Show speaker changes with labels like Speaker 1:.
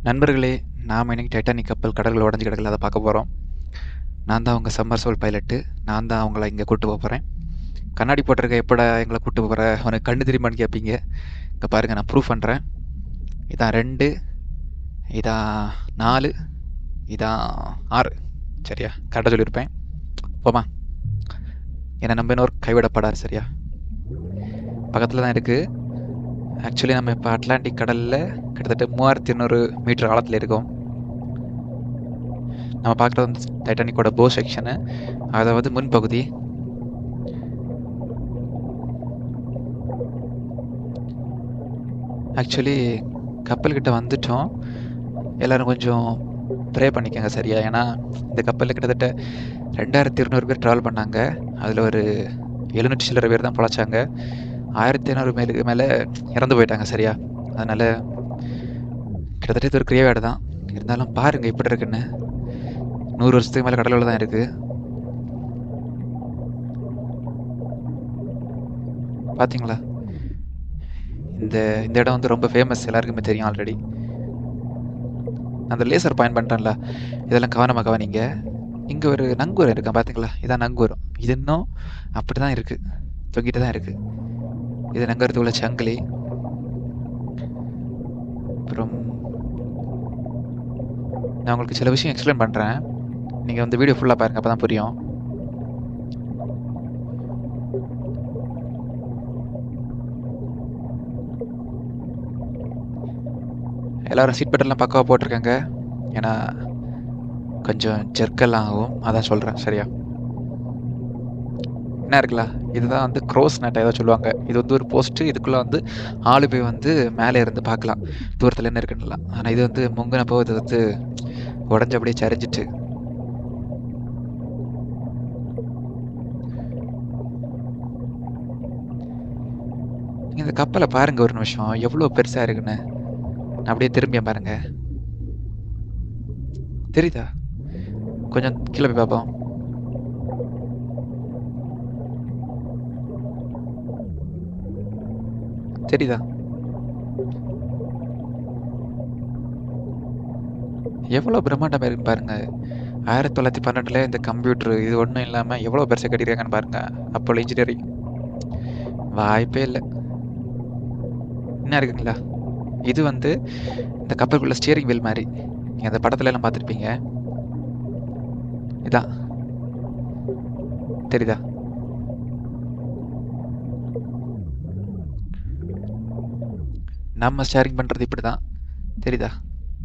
Speaker 1: நண்பர்களே, நாம இன்னைக்கு டைட்டானிக் கப்பல் கடல்ல உடைஞ்சு கிடக்குல, அத பார்க்க போறோம். நான் தான் உங்க சம்மர்சோல் பைலட்டு. நான் தான் உங்கள இங்க கூட்டு போறேன். கண்ணாடி போட்டிருக்க எப்படா எங்கள கூட்டு போற? உனக்கு கண்ணு தெரியுமான்னு கேட்பீங்க. இங்க பாருங்க, நான் ப்ரூஃப் பண்றேன். இதான் 2, இதான் 4, இதான் 6. சரியா? கரெக்டா சொல்லியிருப்பேன். போமா? என்னை நம்பினோர் கைவிடப்படார். சரியா? பக்கத்துல தான் இருக்கு. ஆக்சுவலி நம்ம இப்போ அட்லாண்டிக் கடல்ல கிட்டத்தட்ட 3200 மீட்டர் ஆழத்துல இருக்கோம். நம்ம பார்க்குறது வந்து டைட்டானிக்கோட போ செக்ஷனு, அதாவது முன்பகுதி. ஆக்சுவலி கப்பல்கிட்ட வந்துட்டோம். எல்லாரும் கொஞ்சம் ப்ரே பண்ணிக்கங்க. சரியா? ஏன்னா இந்த கப்பலில் கிட்டத்தட்ட 2200 பேர் ட்ராவல் பண்ணாங்க. அதில் ஒரு 700 சில்லற பேர் தான் பொழைச்சாங்க. 1500 பேருக்கு மேலே இறந்து போயிட்டாங்க. சரியா? அதனால் கிட்டத்தட்ட இது ஒரு கிரேவேடு தான். இருந்தாலும் பாருங்கள் எப்படி இருக்குன்னு. 100 வருஷத்துக்கு மேலே கடலுள்ள தான் இருக்குது. பார்த்தீங்களா? இந்த இந்த இடம் வந்து ரொம்ப ஃபேமஸ், எல்லாருக்குமே தெரியும் ஆல்ரெடி. அந்த லேசர் பாயிண்ட் பண்ணுறேன்ல, இதெல்லாம் கவனமாக கவனிங்க. இங்கே ஒரு நங்கூரம் இருக்கேன் பார்த்தீங்களா? இதான் நங்கூரம். இது இன்னும் அப்படி தான் இருக்குது, தொங்கிட்டு தான் இருக்குது. இது நங்கூரத்துக்குள்ள சங்கிலி. அப்புறம் நான் உங்களுக்கு சில விஷயம் எக்ஸ்பிளைன் பண்ணுறேன். நீங்கள் வந்து வீடியோ ஃபுல்லாக பாருங்கள், அப்போ தான் புரியும். எல்லோரும் சீட் பெல்ட்லாம் பக்காவாக போட்டிருக்காங்க. ஏன்னா கொஞ்சம் ஜெர்க்கெல்லாம் ஆகும், அதான் சொல்கிறேன். சரியா? என்ன இருக்குல்ல, இதுதான் வந்து க்ரோஸ் நட் ஏதோ சொல்லுவாங்க. இது வந்து ஒரு போஸ்ட்டு. இதுக்குள்ளே வந்து ஆளு போய் வந்து மேலே இருந்து பார்க்கலாம் தூரத்தில் என்ன இருக்குன்னுலாம். ஆனால் இது வந்து முங்கினப்போ இது வந்து உடஞ்சி அப்படியே சரிஞ்சிட்டு. இந்த கப்பலை பாருங்க ஒரு நிமிஷம், எவ்வளோ பெருசாக இருக்குன்னு. அப்படியே திரும்பிய பாருங்க, தெரியுதா? கொஞ்சம் கீழே போய் பார்ப்போம். தெரியுதா? எவ்வளோ பிரம்மாண்டமாக இருக்குன்னு பாருங்க. 1912 இந்த கம்ப்யூட்டர் இது ஒன்றும் இல்லாமல் எவ்வளோ பெருசாக கட்டியிருக்காங்கன்னு பாருங்க. அப்போ இன்ஜினியரிங் வாய்ப்பே இல்லை. என்ன இருக்குங்களா, இது வந்து இந்த கப்பலுக்குள்ள ஸ்டியரிங் வீல் மாதிரி. நீங்கள் அந்த படத்துல எல்லாம் பார்த்துருப்பீங்க. இதான், தெரியுதா? நம்ம ஸ்டேரிங் பண்ணுறது இப்படி தான், தெரியுதா?